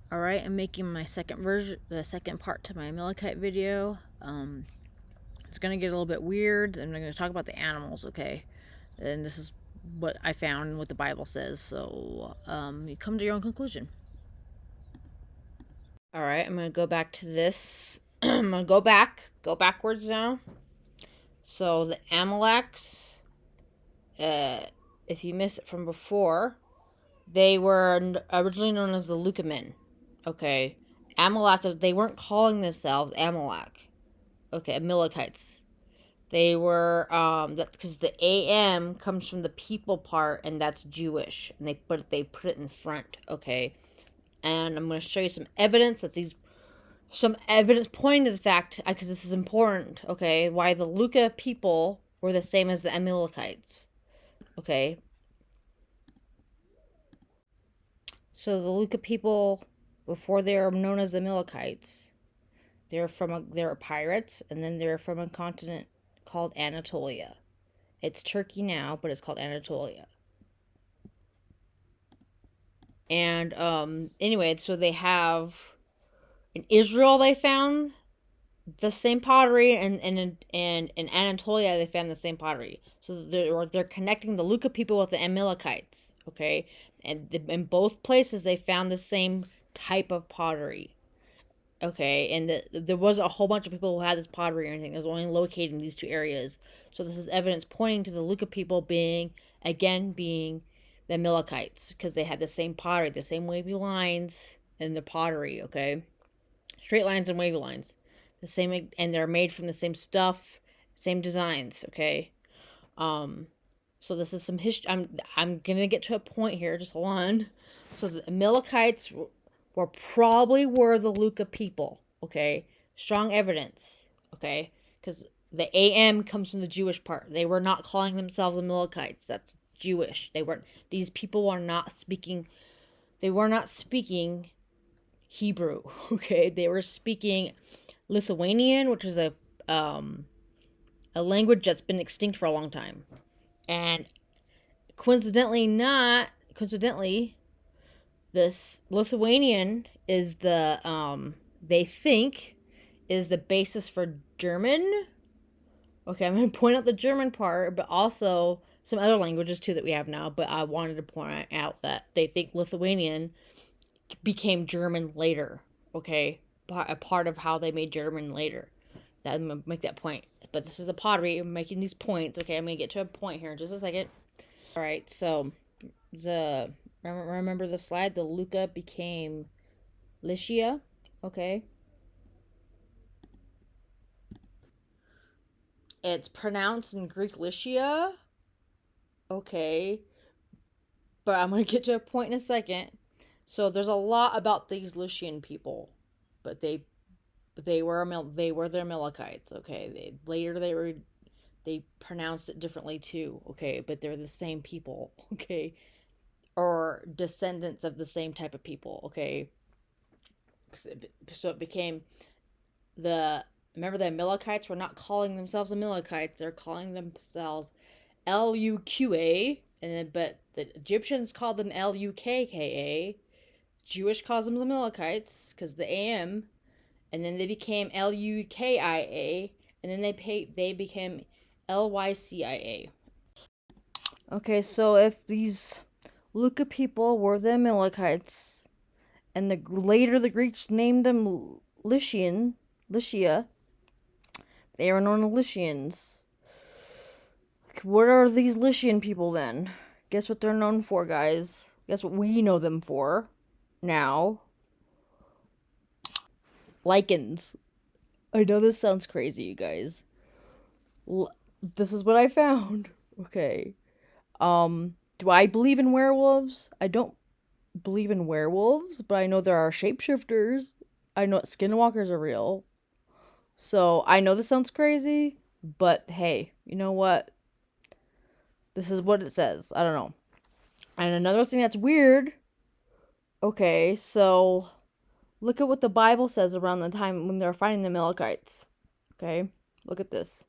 Alright, I'm making my the second part to my Amalekite video. It's gonna get a little bit weird, and I'm gonna talk about the animals, okay? And this is what I found and what the Bible says, so you come to your own conclusion. Alright, I'm gonna go back to this. I'm gonna go backwards now. So the Amaleks, if you missed it from before, they were originally known as the Lucamen. Okay, Amalek, they weren't calling themselves Amalek. Okay, Amalekites. They were that because the AM comes from the people part, and that's Jewish, and they put it in front. Okay, and I'm going to show you some evidence pointing to the fact, because this is important. Okay, why the Luca people were the same as the Amalekites. Okay, so the Luca people, before they were known as Amalekites, they're pirates, and then they're from a continent called Anatolia. It's Turkey now, but it's called Anatolia. And anyway, so they have in Israel they found the same pottery, and in Anatolia they found the same pottery. So they're connecting the Luca people with the Amalekites. Okay, and in both places they found the same type of pottery. Okay, and there wasn't a whole bunch of people who had this pottery or anything. It was only located in these two areas. So this is evidence pointing to the Luca people being the Amalekites, because they had the same pottery, the same wavy lines in the pottery. Okay, straight lines and wavy lines, the same, and they're made from the same stuff, same designs. Okay, so this is some history. I'm gonna get to a point here. Just hold on. So the Amalekites were the Luca people. Okay, strong evidence. Okay, because the AM comes from the Jewish part. They were not calling themselves Amalekites. That's Jewish. They weren't. These people are not speaking. They were not speaking Hebrew. Okay, they were speaking Lithuanian, which is a language that's been extinct for a long time, and coincidentally, this Lithuanian is they think is the basis for German. Okay, I'm going to point out the German part, but also some other languages too that we have now, but I wanted to point out that they think Lithuanian became German later. Okay, a part of how they made German later. I'm going to make that point. But this is the pottery. I'm making these points. Okay, I'm going to get to a point here in just a second. All right, so remember the slide? The Luca became Lycia. Okay. It's pronounced in Greek Lycia. Okay. But I'm going to get to a point in a second. So there's a lot about these Lycian people, but they were the Amalekites. Okay. They pronounced it differently too. Okay, but they're the same people. Okay, or descendants of the same type of people. Okay, so it became remember the Amalekites were not calling themselves Amalekites, they're calling themselves Luqa, but the Egyptians called them Lukka. Jewish calls them Amalekites because the AM, and then they became Lukia, and then they became Lycia. Okay, so if these Luca people were the Amalekites, and later the Greeks named them Lycia, they are known as Lycians. What are these Lycian people then? Guess what they're known for, guys? Guess what we know them for now? Lichens. I know this sounds crazy, you guys. This is what I found. Okay. Do I believe in werewolves? I don't believe in werewolves, but I know there are shapeshifters. I know skinwalkers are real. So I know this sounds crazy, but hey, you know what? This is what it says. I don't know. And another thing that's weird. Okay, so look at what the Bible says around the time when they're fighting the Amalekites. Okay, look at this.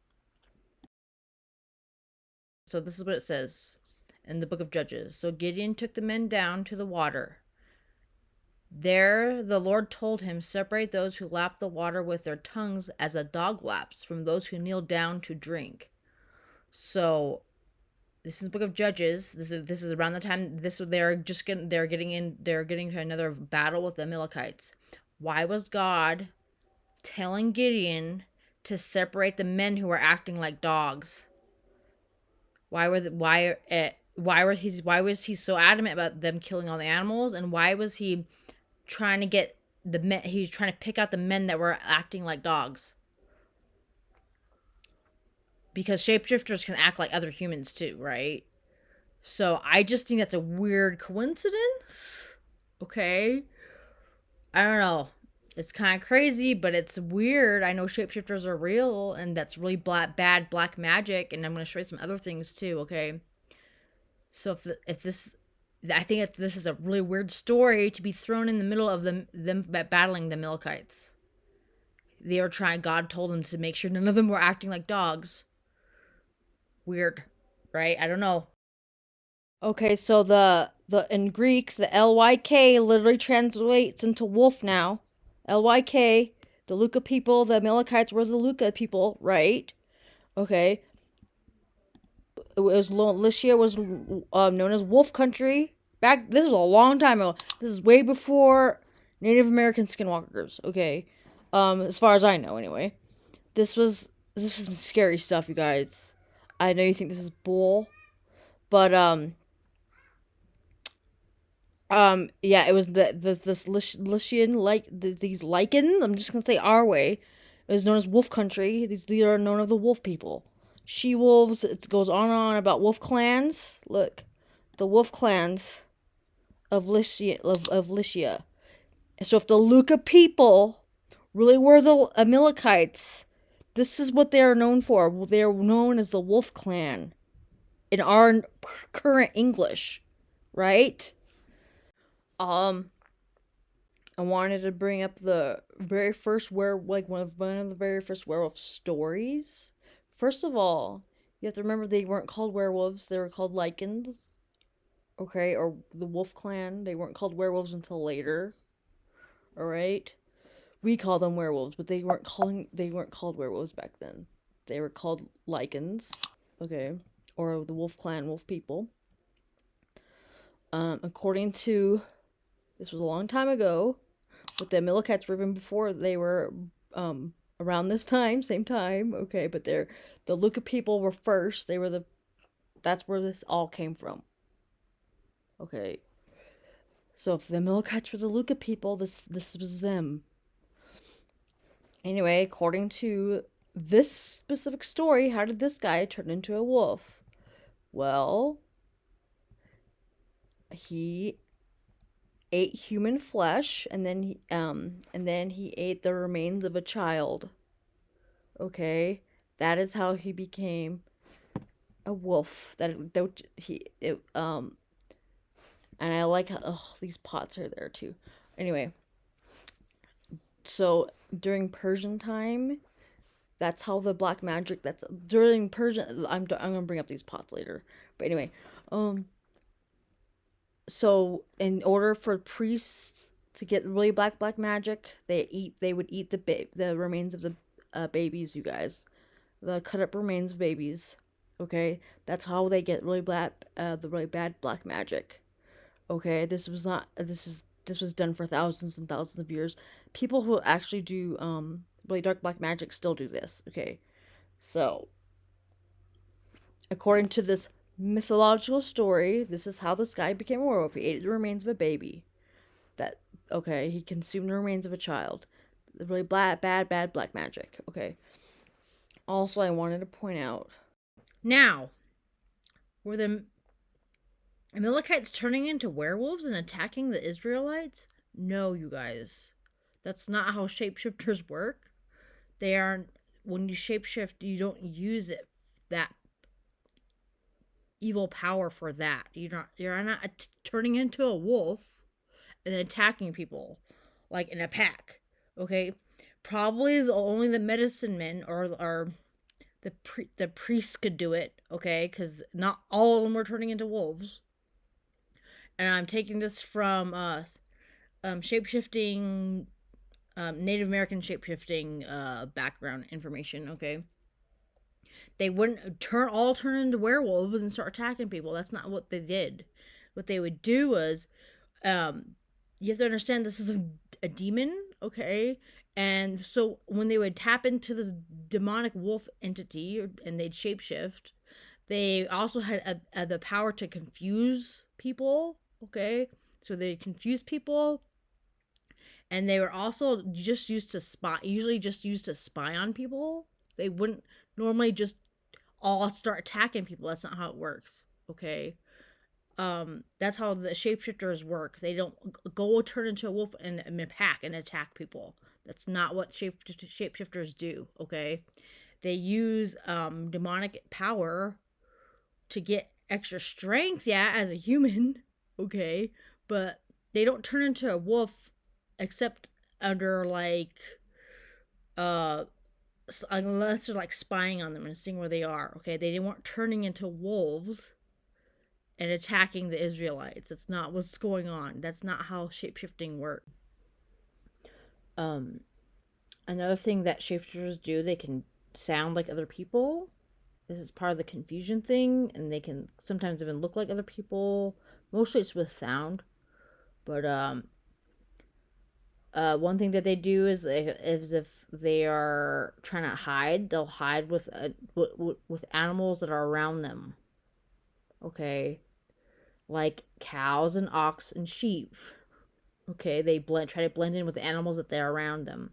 So this is what it says in the book of Judges. So Gideon took the men down to the water. There the Lord told him, separate those who lap the water with their tongues as a dog laps from those who kneel down to drink. So this is the book of Judges. This is around the time they're getting to another battle with the Amalekites. Why was God telling Gideon to separate the men who were acting like dogs? Why was he so adamant about them killing all the animals, and why was he trying to get the men? He was trying to pick out the men that were acting like dogs, because shapeshifters can act like other humans too, right? So I just think that's a weird coincidence. Okay, I don't know. It's kind of crazy, but it's weird. I know shapeshifters are real, and that's really bad black magic. And I'm going to show you some other things too. Okay, so if this, I think this is a really weird story to be thrown in the middle of them battling the Amalekites. They were trying. God told them to make sure none of them were acting like dogs. Weird, right? I don't know. Okay, so the in Greek, the Lyk literally translates into wolf now. Lyk, the Luca people, the Amalekites were the Luca people, right? Okay. It was Lycia was known as Wolf Country. This is a long time ago. This is way before Native American skinwalkers. Okay, as far as I know, anyway. This is some scary stuff, you guys. I know you think this is bull, but yeah, it was this Lycian these Lycans. I'm just gonna say our way. It was known as Wolf Country. These are known as the Wolf people. She wolves. It goes on and on about wolf clans. Look, the wolf clans of Lycia. So if the Luca people really were the Amalekites, this is what they are known for. They are known as the Wolf Clan in our current English, right? Um, I wanted to bring up the very first one of the very first werewolf stories. First of all, you have to remember they weren't called werewolves; they were called lycans. Okay, or the Wolf Clan. They weren't called werewolves until later. All right, we call them werewolves, but they weren't called werewolves back then. They were called lycans. Okay, or the Wolf Clan, wolf people. According to this was a long time ago, but the Amalekites were even before they were around this time, same time. Okay, but the Luca people were first. That's where this all came from. Okay, so if the Amalekites were the Luca people, this was them. Anyway, according to this specific story, how did this guy turn into a wolf? Well, he ate human flesh, and then he ate the remains of a child. Okay, that is how he became a wolf. And I like how these pots are there too. Anyway, so during Persian time, that's how the black magic. That's during Persian. I'm gonna bring up these pots later. But anyway, so in order for priests to get really black magic, they would eat the remains of the babies, you guys, the cut up remains of babies. Okay, that's how they get the really bad black magic. Okay, this was done for thousands and thousands of years. People who actually do really dark black magic still do this. Okay, so according to this mythological story, this is how this guy became a werewolf. He ate the remains of a baby. He consumed the remains of a child. Really bad black magic. Okay. Also, I wanted to point out. Now, were the Amalekites turning into werewolves and attacking the Israelites? No, you guys. That's not how shapeshifters work. They aren't. When you shapeshift, you don't use that evil power for that. You're not turning into a wolf and attacking people like in a pack. Okay, probably only the medicine men or the priests could do it. Okay, because not all of them were turning into wolves. And I'm taking this from shapeshifting, Native American shapeshifting background information. Okay, they wouldn't turn into werewolves and start attacking people. That's not what they did. What they would do was, um, you have to understand this is a demon, okay? And so when they would tap into this demonic wolf entity and they'd shapeshift, they also had the power to confuse people, okay? So they confuse people, and they were also just used to spy, usually just used to spy on people. They wouldn't normally just all start attacking people. That's not how it works, okay? That's how the shapeshifters work. They don't go turn into a wolf and pack and attack people. That's not what shapeshifters do, okay? They use demonic power to get extra strength, yeah, as a human, okay? But they don't turn into a wolf except under like uh unless they're like spying on them and seeing where they are, okay? They weren't turning into wolves and attacking the Israelites. That's not what's going on. That's not how shapeshifting works. Um, Another thing that shapeshifters do, they can sound like other people. This is part of the confusion thing, and they can sometimes even look like other people. Mostly it's with sound, but one thing that they do is if they are trying to hide, they'll hide with animals that are around them. Okay, like cows and ox and sheep. Okay, they try to blend in with the animals that they're around them.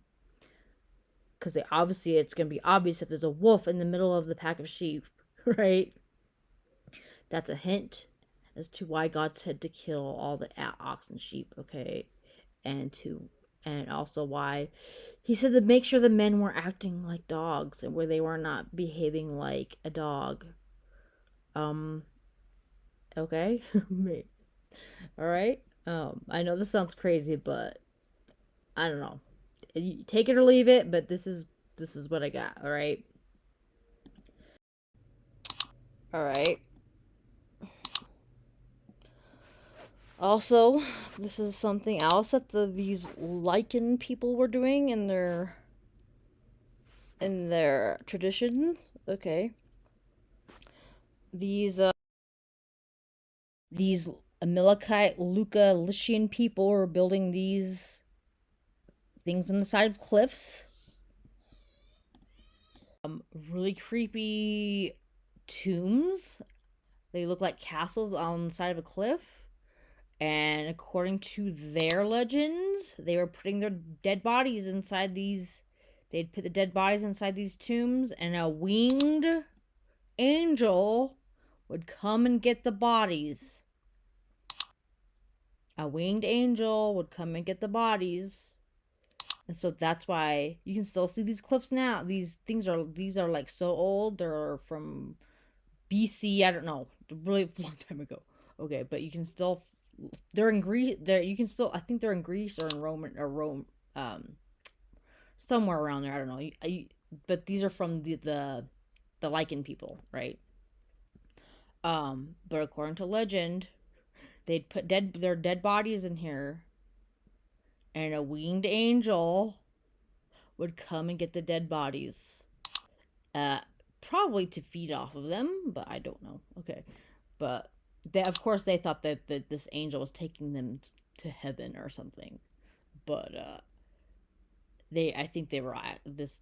Because it's gonna be obvious if there's a wolf in the middle of the pack of sheep, right? That's a hint as to why God said to kill all the ox and sheep. Okay, and also why he said to make sure the men were acting like dogs and where they were not behaving like a dog. Um. Okay. All right. I know this sounds crazy, but I don't know. Take it or leave it, but this is what I got. All right. All right. Also, this is something else that these lichen people were doing in their traditions. Okay. These Amalekite Luca Lycian people were building these things on the side of cliffs. Really creepy tombs. They look like castles on the side of a cliff. And according to their legends, they were putting their dead bodies inside these. They'd put the dead bodies inside these tombs, and a winged angel would come and get the bodies. A winged angel would come and get the bodies. And so that's why you can still see these cliffs now. These are like so old. They're from BC. I don't know, a really long time ago. Okay, but you can still. They're in Greece. You can still. I think they're in Greece or in Rome. Somewhere around there. I don't know. But these are from the Lycan people, right? But according to legend, they'd put their dead bodies in here, and a winged angel would come and get the dead bodies. Uh, Probably to feed off of them, but I don't know. Okay, but of course they thought that this angel was taking them to heaven or something, but I think they were at this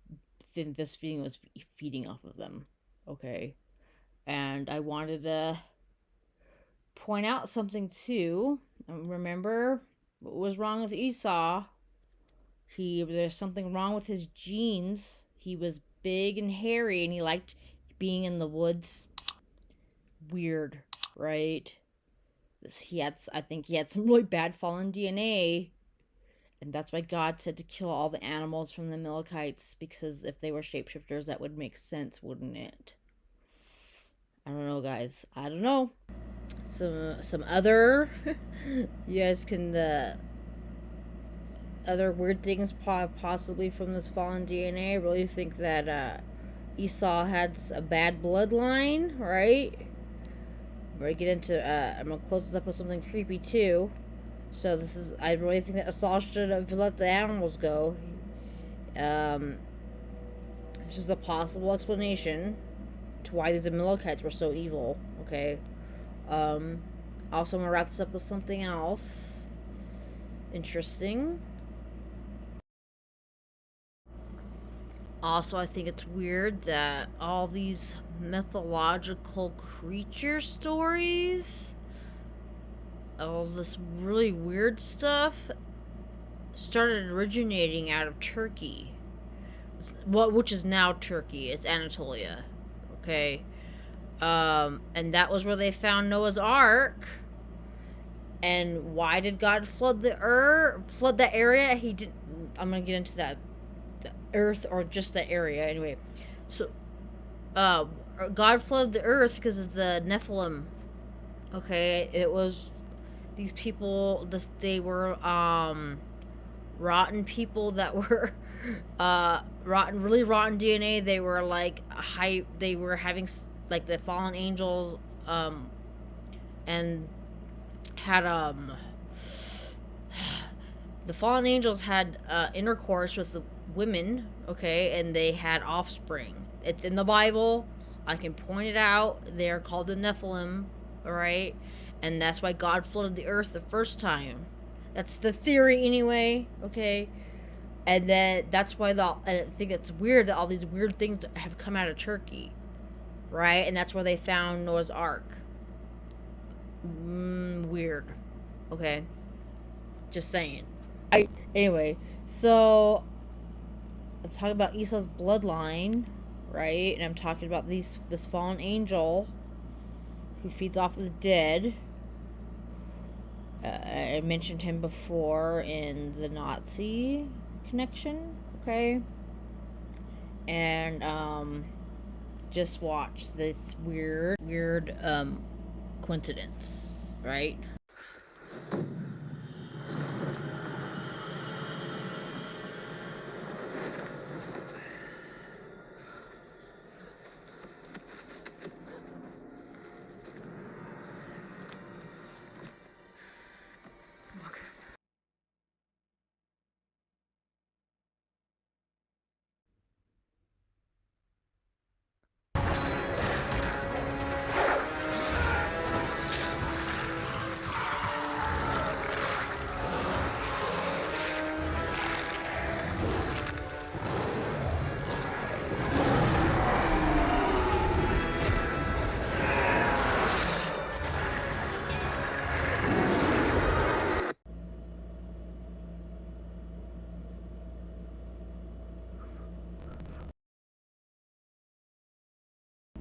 feeding was feeding off of them. Okay, and I wanted to point out something too. Remember what was wrong with Esau? There's something wrong with his genes. He was big and hairy, and he liked being in the woods. Weird, right? I think he had some really bad fallen DNA, and that's why God said to kill all the animals from the Amalekites, because if they were shapeshifters, that would make sense, wouldn't it? I don't know, guys. I don't know. Some other, you guys can other weird things possibly from this fallen DNA. I really think that Esau had a bad bloodline, right? We're gonna get into. I'm gonna close this up with something creepy too. So I really think that Asal should have let the animals go. It's just a possible explanation to why these Amalekites were so evil. Okay. Also, I'm gonna wrap this up with something else interesting. Also, I think it's weird that all these mythological creature stories, all this really weird stuff, started originating out of Turkey. Which is now Turkey. It's Anatolia. Okay. And that was where they found Noah's Ark. And why did God flood the flood that area? He didn't. I'm gonna get into that, the earth or just the area anyway. So, God flooded the earth because of the Nephilim. Okay, it was these people. They were rotten people that were really rotten DNA. They were like They were having like the fallen angels, and had the fallen angels had intercourse with the women, okay, and they had offspring. It's in the Bible. I can point it out. They're called the Nephilim, all right, and that's why God flooded the earth the first time. That's the theory, anyway. Okay, and then that's why I think it's weird that all these weird things have come out of Turkey, right? And that's where they found Noah's Ark. Weird. Okay, just saying. Anyway, so I'm talking about Esau's bloodline, right? And I'm talking about this fallen angel who feeds off the dead. I mentioned him before in the Nazi connection, okay? And just watch this weird coincidence, right?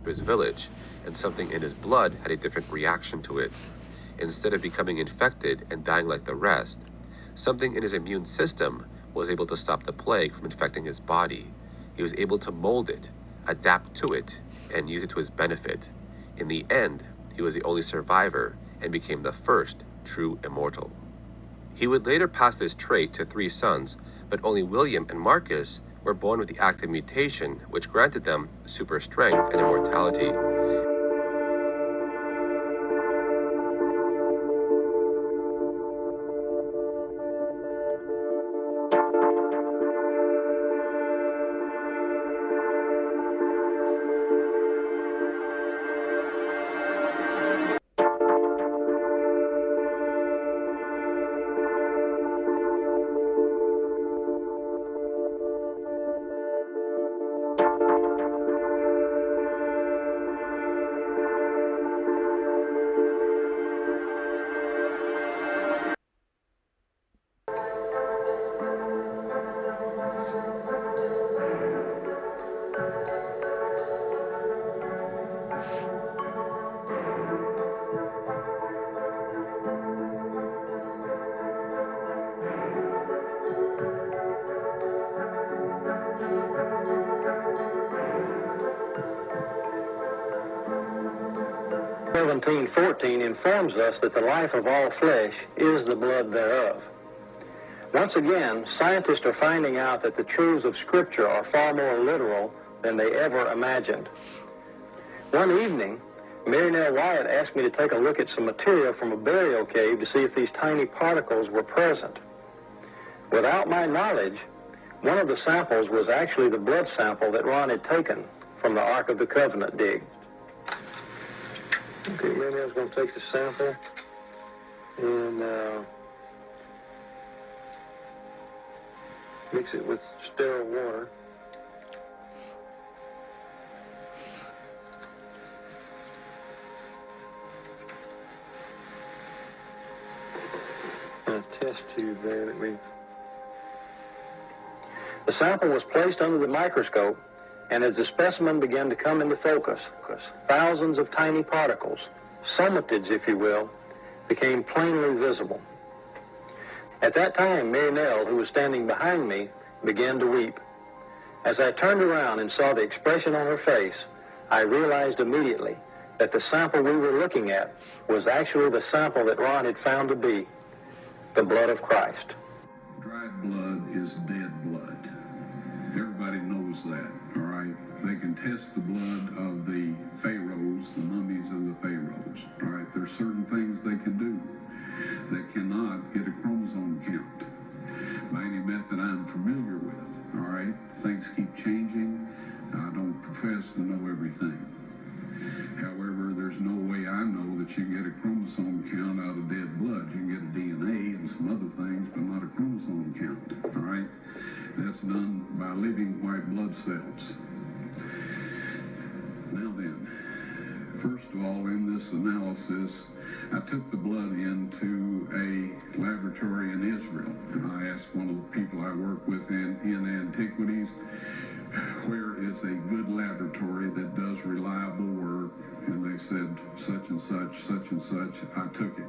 His village, and something in his blood had a different reaction to it. Instead of becoming infected and dying like the rest, something in his immune system was able to stop the plague from infecting his body. He was able to mold it, adapt to it, and use it to his benefit. In the end, he was the only survivor and became the first true immortal. He would later pass this trait to 3 sons, but only William and Marcus were born with the active mutation, which granted them super strength and immortality. Seventeen 14 informs us that the life of all flesh is the blood thereof. Once again, scientists are finding out that the truths of Scripture are far more literal than they ever imagined. One evening, Mary Nell Wyatt asked me to take a look at some material from a burial cave to see if these tiny particles were present. Without my knowledge, one of the samples was actually the blood sample that Ron had taken from the Ark of the Covenant dig. Okay, Mary Nell's going to take the sample and mix it with sterile water. And a test tube there that we... The sample was placed under the microscope, and as the specimen began to come into focus, thousands of tiny particles, somatids if you will, became plainly visible. At that time, Mary Nell, who was standing behind me, began to weep. As I turned around and saw the expression on her face, I realized immediately that the sample we were looking at was actually the sample that Ron had found to be the blood of Christ. Dried blood is dead blood. Everybody knows that, all right? They can test the blood of the pharaohs, the mummies of the pharaohs, all right? There's certain things they can do. They cannot get a chromosome count by any method I'm familiar with, all right? Things keep changing. I don't profess to know everything. However, there's no way I know that you can get a chromosome count out of dead blood. You can get a DNA and some other things, but not a chromosome count, all right? That's done by living white blood cells. Now then, first of all, in this analysis, I took the blood into a laboratory in Israel. And I asked one of the people I work with in antiquities, where is a good laboratory that does reliable work? And they said, such and such, such and such. I took it.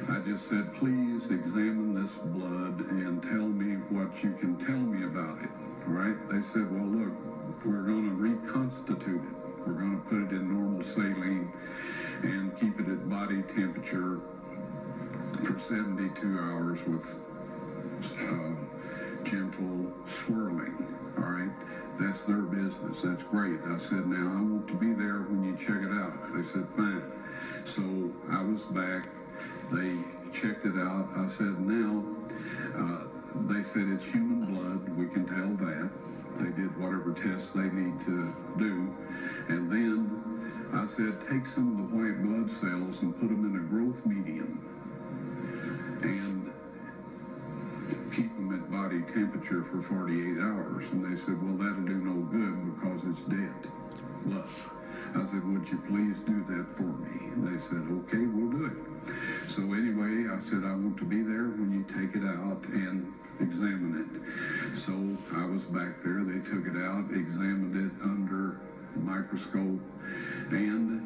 I just said, please examine this blood and tell me what you can tell me about it. All right? They said, well, look, we're going to reconstitute it. We're going to put it in normal saline and keep it at body temperature for 72 hours with gentle swirling. All right? That's their business. That's great. I said, now I want to be there when you check it out. They said, fine. So I was back. They checked it out. I said, now, they said it's human blood. We can tell that. They did whatever tests they need to do. And then I said, take some of the white blood cells and put them in a growth medium and keep them at body temperature for 48 hours. And they said, well, that'll do no good because it's dead blood. I said, would you please do that for me? And they said, okay, we'll do it. So anyway, I said, I want to be there when you take it out and examine it. So I was back there. They took it out, examined it under a microscope, and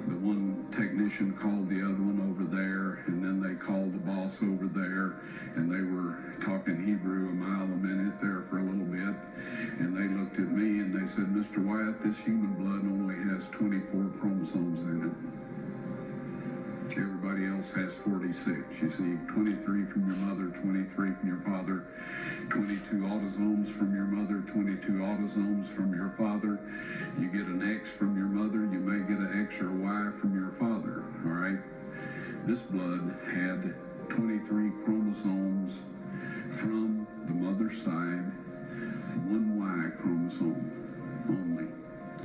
the one technician called the other one over there, and then they called the boss over there, and they were talking Hebrew a mile a minute there for a little bit, and they looked at me and they said, Mr. Wyatt, this human blood only has 24 chromosomes in it. Everybody else has 46. You see, 23 from your mother, 23 from your father, 22 autosomes from your mother, 22 autosomes from your father. You get an X from your mother, you may get an X or Y from your father, all right? This blood had 23 chromosomes from the mother's side, one Y chromosome only.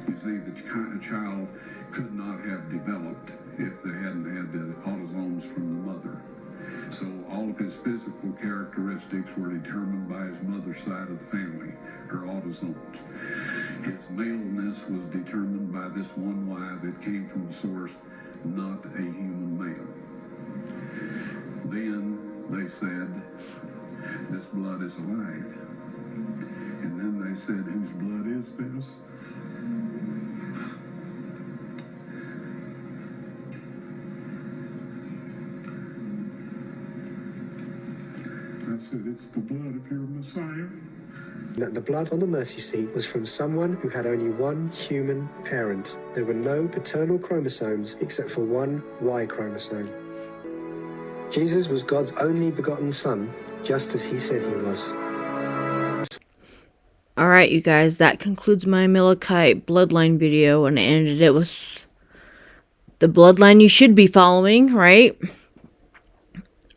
You see, the child could not have developed if they hadn't had the autosomes from the mother. So all of his physical characteristics were determined by his mother's side of the family, her autosomes. His maleness was determined by this one Y that came from the source, not a human male. Then they said, this blood is alive. And then they said, whose blood is this? I said, it's the blood of your Messiah. That the blood on the mercy seat was from someone who had only one human parent. There were no paternal chromosomes except for one Y chromosome. Jesus was God's only begotten son, just as he said he was. Alright, you guys, that concludes my Amalekite bloodline video, and I ended it with the bloodline you should be following, right?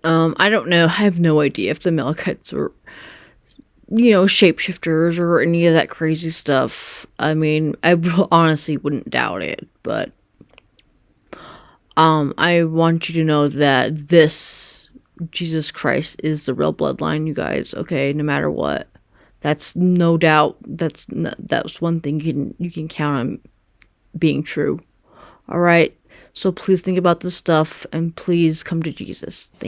I don't know. I have no idea if the Amalekites were, shapeshifters or any of that crazy stuff. I mean, I honestly wouldn't doubt it, but I want you to know that this Jesus Christ is the real bloodline, you guys, okay? No matter what. That's no doubt. That's one thing you can count on being true. All right. So please think about this stuff and please come to Jesus. Thank